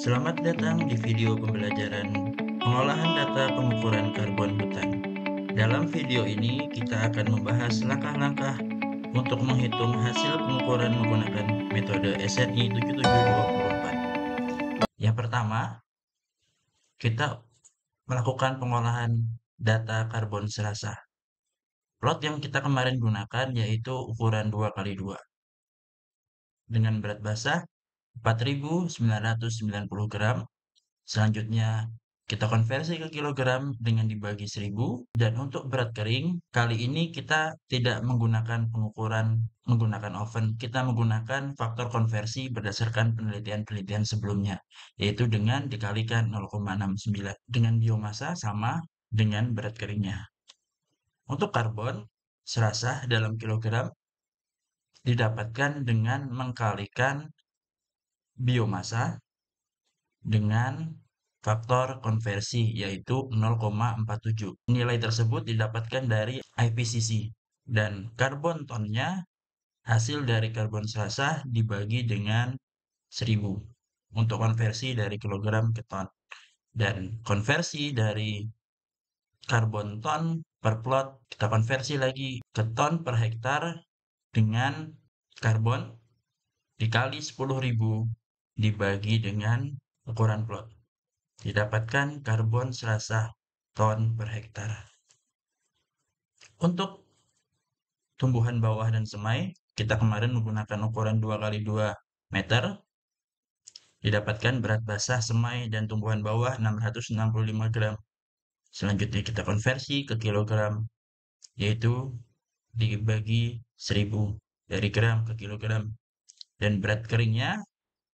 Selamat datang di video pembelajaran pengolahan data pengukuran karbon hutan. Dalam video ini, kita akan membahas langkah-langkah untuk menghitung hasil pengukuran menggunakan metode SNI 7724. Yang pertama, kita melakukan pengolahan data karbon serasa. Plot yang kita kemarin gunakan yaitu ukuran 2 kali 2 dengan berat basah 4.990 gram. Selanjutnya, kita konversi ke kilogram dengan dibagi 1000. Dan untuk berat kering, kali ini kita tidak menggunakan pengukuran menggunakan oven. Kita menggunakan faktor konversi berdasarkan penelitian-penelitian sebelumnya, yaitu dengan dikalikan 0,69. Dengan biomasa sama dengan berat keringnya. Untuk karbon, serasa dalam kilogram didapatkan dengan mengkalikan biomasa dengan faktor konversi yaitu 0,47. Nilai tersebut didapatkan dari IPCC dan karbon tonnya hasil dari karbon serasa dibagi dengan 1000 untuk konversi dari kilogram ke ton. Dan konversi dari karbon ton per plot kita konversi lagi ke ton per hektar dengan karbon dikali 10.000 dibagi dengan ukuran plot. Didapatkan karbon serasa ton per hektar. Untuk tumbuhan bawah dan semai, kita kemarin menggunakan ukuran 2 kali 2 meter. Didapatkan berat basah semai dan tumbuhan bawah 665 gram. Selanjutnya kita konversi ke kilogram, yaitu dibagi 1000 dari gram ke kilogram. Dan berat keringnya,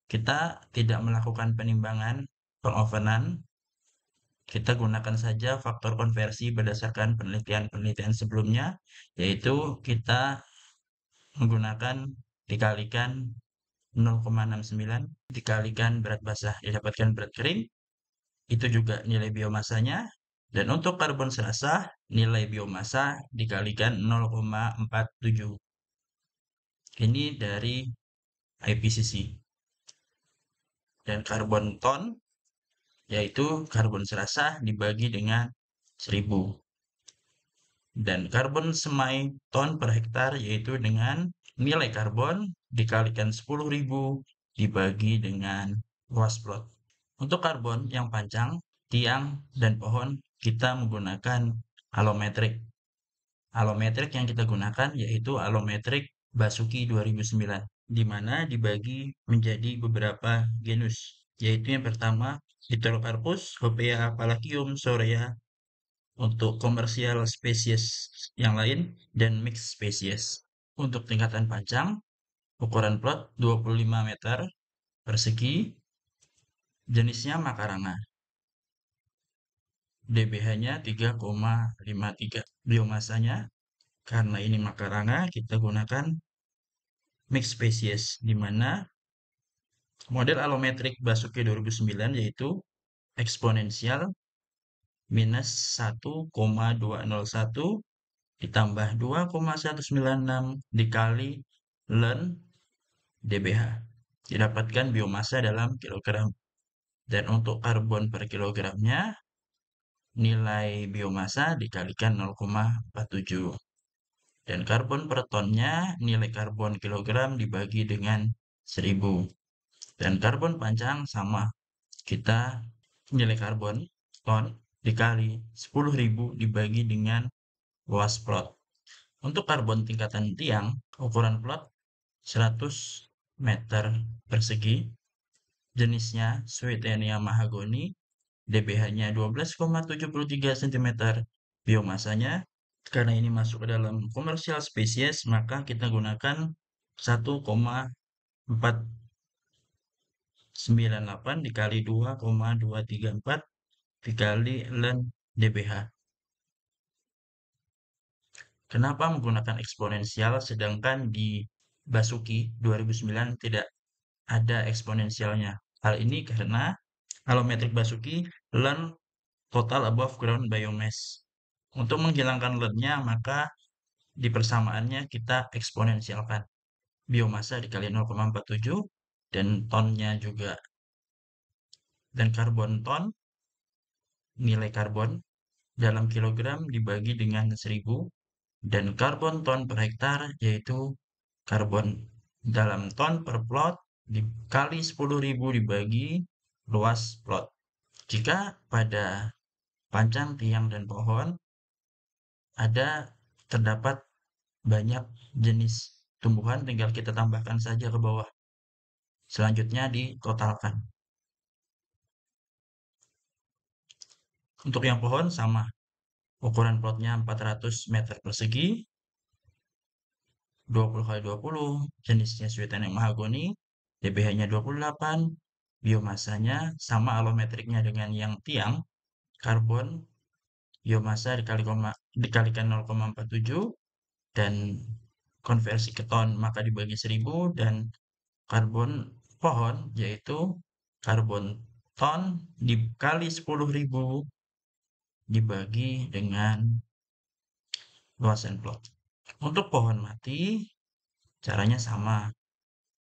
kita tidak melakukan penimbangan pengovenan. Kita gunakan saja faktor konversi berdasarkan penelitian-penelitian sebelumnya, yaitu kita menggunakan dikalikan 0,69 dikalikan berat basah, didapatkan berat kering, itu juga nilai biomasanya. Dan untuk karbon serasa, nilai biomasa dikalikan 0,47. Ini dari IPCC. Dan karbon ton, yaitu karbon serasa dibagi dengan 1000. Dan karbon semai ton per hektar yaitu dengan nilai karbon dikalikan 10.000 dibagi dengan luas plot. Untuk karbon yang panjang, tiang, dan pohon kita menggunakan alometrik. Alometrik yang kita gunakan yaitu alometrik Basuki 2009, di mana dibagi menjadi beberapa genus, yaitu yang pertama Heterocarpus, Hopea palacium, Sorea, untuk komersial spesies yang lain, dan mix spesies. Untuk tingkatan panjang, ukuran plot 25 meter persegi, jenisnya Makaranga. DBH-nya 3,53. Biomasanya, karena ini Makaranga, kita gunakan mix spesies, di mana model alometrik Basuki 2009 yaitu eksponensial minus 1,201 ditambah 2,196 dikali ln dBH. Didapatkan biomasa dalam kilogram. Dan untuk karbon per kilogramnya, nilai biomasa dikalikan 0,47. Dan karbon per tonnya, nilai karbon kilogram dibagi dengan 1000. Dan karbon panjang sama. Kita nilai karbon ton dikali 10.000 dibagi dengan luas plot. Untuk karbon tingkatan tiang, ukuran plot 100 meter persegi, jenisnya Swietenia mahagoni, DBH-nya 12,73 cm, biomasanya, karena ini masuk ke dalam komersial spesies, maka kita gunakan 1,498 dikali 2,234 dikali ln dBH. Kenapa menggunakan eksponensial sedangkan di Basuki 2009 tidak ada eksponensialnya? Hal ini karena alometrik Basuki ln total above ground biomass. Untuk menghilangkan ln-nya, maka di persamaannya kita eksponensialkan. Biomasa dikali 0,47 dan tonnya juga dan karbon ton, nilai karbon dalam kilogram dibagi dengan 1000, dan karbon ton per hektar yaitu karbon dalam ton per plot dikali 10.000 dibagi luas plot. Jika pada panjang tiang dan pohon terdapat banyak jenis tumbuhan, tinggal kita tambahkan saja ke bawah. Selanjutnya ditotalkan. Untuk yang pohon sama. Ukuran plotnya 400 meter persegi, 20 kali 20, jenisnya Swietenia mahagoni, dpH-nya 28, biomasanya sama alometriknya dengan yang tiang, karbon biomasa dikalikan 0,47, dan konversi ke ton maka dibagi 1000, dan karbon pohon yaitu karbon ton dikali 10.000 dibagi dengan luasan plot. Untuk pohon mati caranya sama,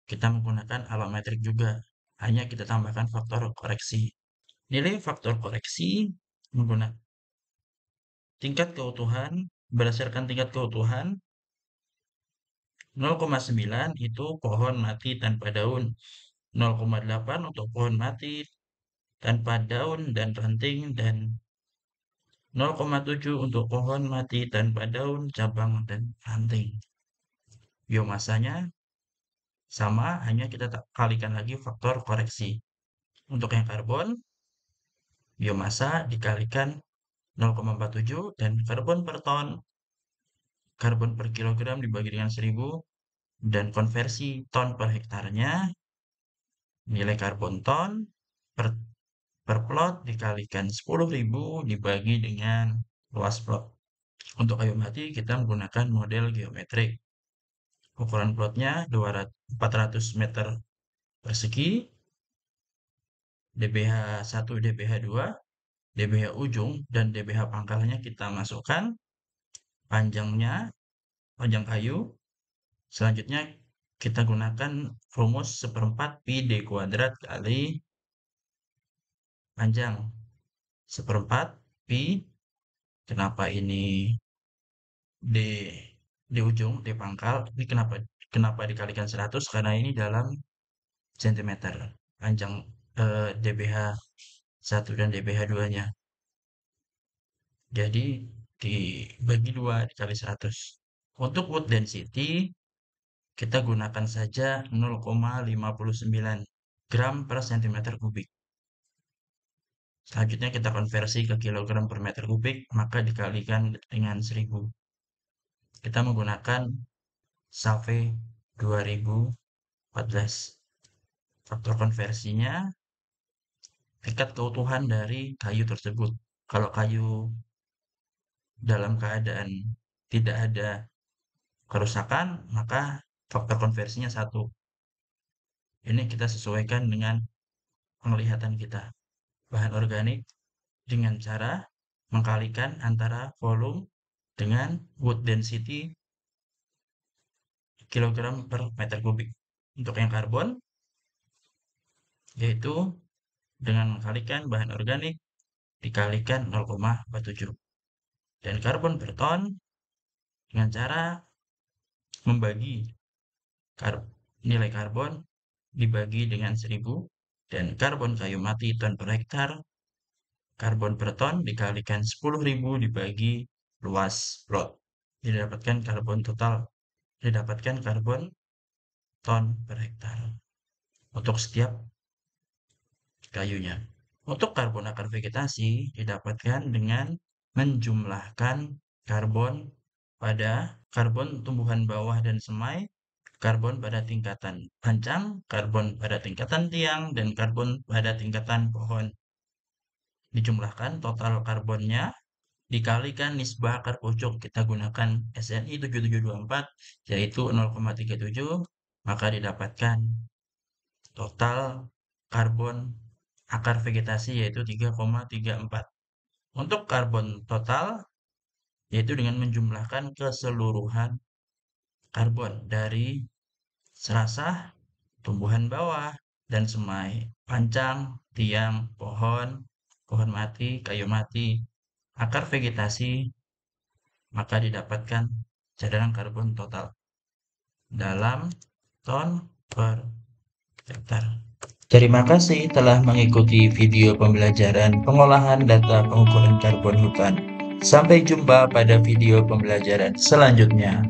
kita menggunakan alometrik juga, hanya kita tambahkan faktor koreksi. Nilai faktor koreksi menggunakan tingkat keutuhan, berdasarkan tingkat keutuhan 0,9 itu pohon mati tanpa daun, 0,8 untuk pohon mati tanpa daun dan ranting, dan 0,7 untuk pohon mati tanpa daun, cabang, dan ranting. Biomasanya sama, hanya kita kalikan lagi faktor koreksi. Untuk yang karbon, biomasa dikalikan 0,47, dan karbon per ton, karbon per kilogram dibagi dengan 1000, dan konversi ton per hektarnya, nilai karbon ton per plot dikalikan 10.000 dibagi dengan luas plot. Untuk kayu mati kita menggunakan model geometrik. Ukuran plotnya 400 meter persegi, dpH 1, dpH 2, dpH ujung, dan dpH pangkalnya kita masukkan, panjang kayu. Selanjutnya kita gunakan rumus 1/4 pi d kuadrat kali panjang 1/4 pi, kenapa ini d di ujung, d pangkal, ini kenapa dikalikan 100, karena ini dalam centimeter panjang dpH 1 dan dpH 2 nya, jadi dibagi 2 dikali 100. Untuk wood density kita gunakan saja 0,59 gram per centimeter kubik. Selanjutnya kita konversi ke kilogram per meter kubik, maka dikalikan dengan 1000. Kita menggunakan SAVE 2014. Faktor konversinya tingkat keutuhan dari kayu tersebut. Kalau kayu dalam keadaan tidak ada kerusakan, maka faktor konversinya 1. Ini kita sesuaikan dengan penglihatan kita. Bahan organik dengan cara mengkalikan antara volume dengan wood density kilogram per meter kubik. Untuk yang karbon, yaitu dengan mengkalikan bahan organik dikalikan 0,47. Dan karbon per ton dengan cara membagi nilai karbon dibagi dengan 1000, dan karbon kayu mati ton per hektar, karbon per ton dikalikan 10.000 dibagi luas plot. Didapatkan karbon ton per hektar untuk setiap kayunya. Untuk karbon akar vegetasi didapatkan dengan menjumlahkan karbon pada karbon tumbuhan bawah dan semai, karbon pada tingkatan panjang, karbon pada tingkatan tiang, dan karbon pada tingkatan pohon. Dijumlahkan total karbonnya, dikalikan nisbah akar pucuk, kita gunakan SNI 7724 yaitu 0,37, maka didapatkan total karbon akar vegetasi yaitu 3,34. Untuk karbon total yaitu dengan menjumlahkan keseluruhan karbon dari serasah, tumbuhan bawah, dan semai, pancang, tiang, pohon mati, kayu mati, akar vegetasi, maka didapatkan cadangan karbon total dalam ton per hektar. Terima kasih telah mengikuti video pembelajaran pengolahan data pengukuran karbon hutan. Sampai jumpa pada video pembelajaran selanjutnya.